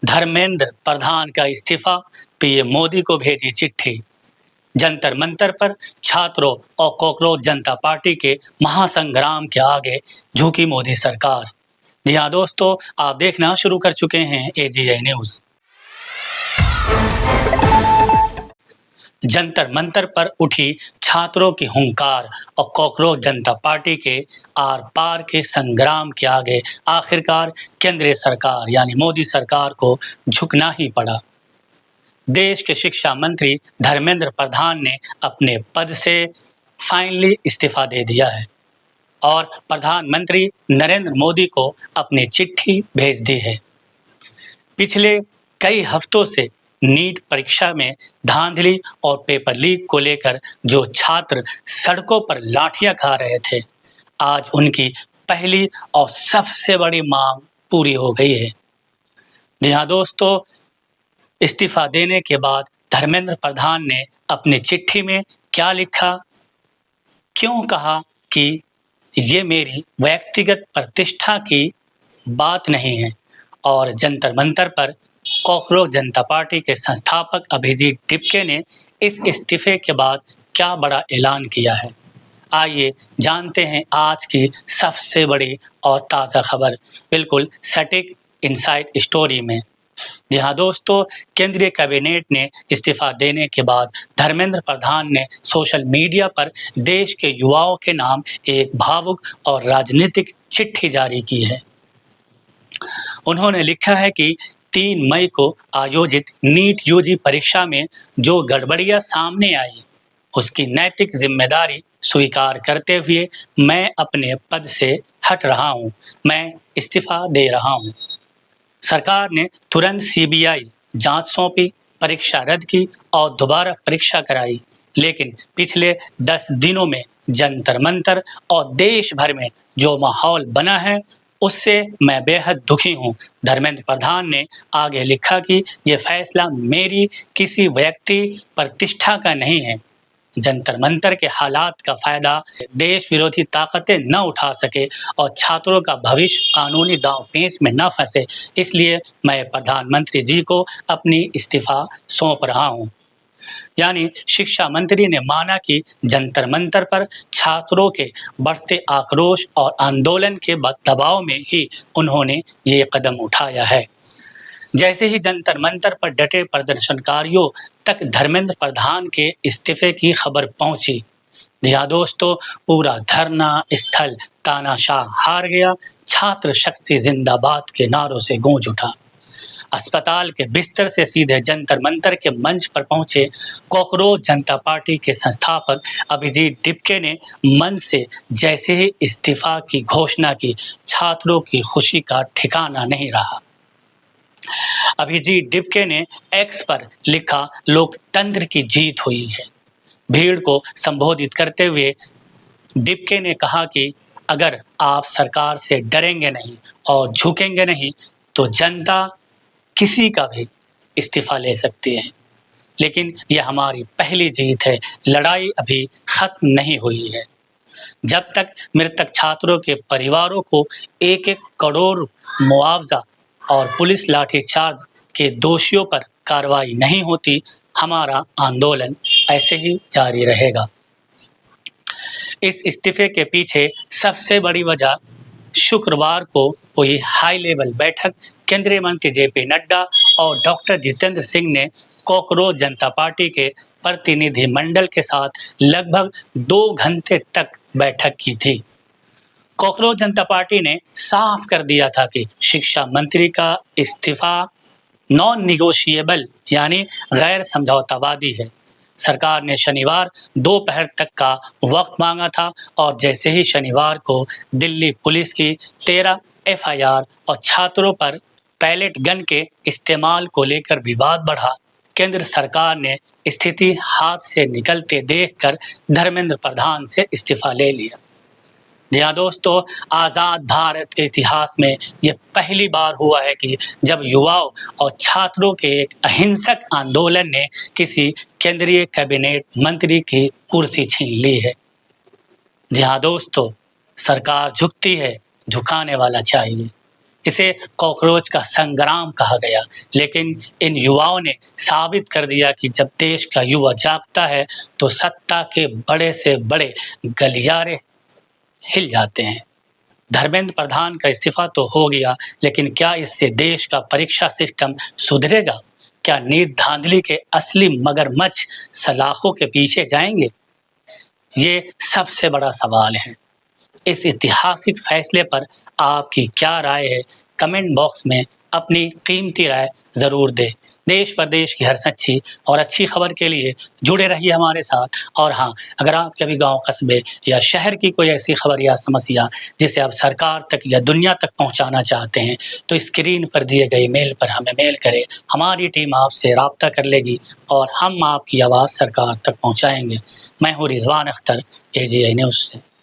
धर्मेंद्र प्रधान का इस्तीफा, पीएम मोदी को भेजी चिट्ठी। जंतर मंतर पर छात्रों और कॉकरोच जनता पार्टी के महासंग्राम के आगे झुकी मोदी सरकार। जी हाँ दोस्तों, आप देखना शुरू कर चुके हैं AGI न्यूज। जंतर मंतर पर उठी छात्रों की हुंकार और कॉकरोच जनता पार्टी के आर पार के संग्राम के आगे आखिरकार केंद्रीय सरकार यानी मोदी सरकार को झुकना ही पड़ा। देश के शिक्षा मंत्री धर्मेंद्र प्रधान ने अपने पद से फाइनली इस्तीफा दे दिया है और प्रधानमंत्री नरेंद्र मोदी को अपनी चिट्ठी भेज दी है। पिछले कई हफ्तों से नीट परीक्षा में धांधली और पेपर लीक को लेकर जो छात्र सड़कों पर लाठियां खा रहे थे, आज उनकी पहली और सबसे बड़ी मांग पूरी हो गई है। जी हाँ दोस्तों, इस्तीफा देने के बाद धर्मेंद्र प्रधान ने अपनी चिट्ठी में क्या लिखा, क्यों कहा कि ये मेरी व्यक्तिगत प्रतिष्ठा की बात नहीं है, और जंतर मंतर पर कॉकरोच जनता पार्टी के संस्थापक अभिजीत टिपके ने इस इस्तीफे के बाद क्या बड़ा ऐलान किया है। आइए जानते हैं आज की सबसे बड़ी और ताज़ा खबर, बिल्कुल सटीक इनसाइड स्टोरी में। जी हाँ दोस्तों, केंद्रीय कैबिनेट ने इस्तीफा देने के बाद धर्मेंद्र प्रधान ने सोशल मीडिया पर देश के युवाओं के नाम एक भावुक और राजनीतिक चिट्ठी जारी की है। उन्होंने लिखा है कि 3 मई को आयोजित नीट यूजी परीक्षा में जो गड़बड़ियां सामने आई, उसकी नैतिक जिम्मेदारी स्वीकार करते हुए मैं अपने पद से हट रहा हूं, मैं इस्तीफा दे रहा हूं। सरकार ने तुरंत CBI जांच सौंपी, परीक्षा रद्द की और दोबारा परीक्षा कराई, लेकिन पिछले 10 दिनों में जंतर मंतर और देश भर में जो माहौल बना है उससे मैं बेहद दुखी हूं। धर्मेंद्र प्रधान ने आगे लिखा कि यह फैसला मेरी किसी व्यक्ति प्रतिष्ठा का नहीं है। जंतर मंतर के हालात का फायदा देश विरोधी ताकतें न उठा सके और छात्रों का भविष्य कानूनी दांव पेच में न फंसे, इसलिए मैं प्रधानमंत्री जी को अपनी इस्तीफा सौंप रहा हूं। यानी शिक्षा मंत्री ने माना कि जंतर मंतर पर छात्रों के बढ़ते आक्रोश और आंदोलन के दबाव में ही उन्होंने ये कदम उठाया है। जैसे ही जंतर मंतर पर डटे प्रदर्शनकारियों तक धर्मेंद्र प्रधान के इस्तीफे की खबर पहुंची, यहाँ दोस्तों पूरा धरना स्थल तानाशाह हार गया। छात्र शक्ति जिंदाबाद के नारों से गूंज उठा। अस्पताल के बिस्तर से सीधे जंतर मंतर के मंच पर पहुंचे कॉकरोच जनता पार्टी के संस्थापक अभिजीत टिपके ने मंच से जैसे ही इस्तीफा की घोषणा की, छात्रों की खुशी का ठिकाना नहीं रहा। अभिजीत टिपके ने X पर लिखा, लोकतंत्र की जीत हुई है। भीड़ को संबोधित करते हुए टिपके ने कहा कि अगर आप सरकार से डरेंगे नहीं और झुकेंगे नहीं तो जनता किसी का भी इस्तीफा ले सकती है, लेकिन यह हमारी पहली जीत है। लड़ाई अभी खत्म नहीं हुई है। जब तक मृतक छात्रों के परिवारों को 1-1 करोड़ मुआवजा और पुलिस लाठीचार्ज के दोषियों पर कार्रवाई नहीं होती, हमारा आंदोलन ऐसे ही जारी रहेगा। इस इस्तीफे के पीछे सबसे बड़ी वजह शुक्रवार को हुई हाई लेवल बैठक केंद्रीय मंत्री JP नड्डा और डॉक्टर जितेंद्र सिंह ने कॉकरोच जनता पार्टी के प्रतिनिधि मंडल के साथ लगभग 2 घंटे तक बैठक की थी। कॉकरोच जनता पार्टी ने साफ कर दिया था कि शिक्षा मंत्री का इस्तीफा नॉन निगोशिएबल यानी गैर समझौतावादी है। सरकार ने शनिवार दोपहर तक का वक्त मांगा था और जैसे ही शनिवार को दिल्ली पुलिस की 13 FIR और छात्रों पर पैलेट गन के इस्तेमाल को लेकर विवाद बढ़ा, केंद्र सरकार ने स्थिति हाथ से निकलते देखकर धर्मेंद्र प्रधान से इस्तीफा ले लिया। जी हाँ दोस्तों, आज़ाद भारत के इतिहास में यह पहली बार हुआ है कि जब युवाओं और छात्रों के एक अहिंसक आंदोलन ने किसी केंद्रीय कैबिनेट मंत्री की कुर्सी छीन ली है। जी हाँ दोस्तों, सरकार झुकती है, झुकाने वाला चाहिए। इसे कॉकरोच का संग्राम कहा गया, लेकिन इन युवाओं ने साबित कर दिया कि जब देश का युवा जागता है तो सत्ता के बड़े से बड़े गलियारे हिल जाते हैं। धर्मेंद्र प्रधान का इस्तीफा तो हो गया, लेकिन क्या इससे देश का परीक्षा सिस्टम सुधरेगा? क्या नीट धांधली के असली मगरमच्छ सलाखों के पीछे जाएंगे? ये सबसे बड़ा सवाल है। इस ऐतिहासिक फैसले पर आपकी क्या राय है? कमेंट बॉक्स में अपनी कीमती राय ज़रूर दें। देश प्रदेश की हर सच्ची और अच्छी खबर के लिए जुड़े रहिए हमारे साथ। और हाँ, अगर आपके भी गांव, कस्बे या शहर की कोई ऐसी खबर या समस्या जिसे आप सरकार तक या दुनिया तक पहुंचाना चाहते हैं, तो स्क्रीन पर दिए गए मेल पर हमें मेल करें। हमारी टीम आपसे राब्ता कर लेगी और हम आपकी आवाज़ सरकार तक पहुँचाएँगे। मैं हूँ रिजवान अख्तर, AGI न्यूज़ से।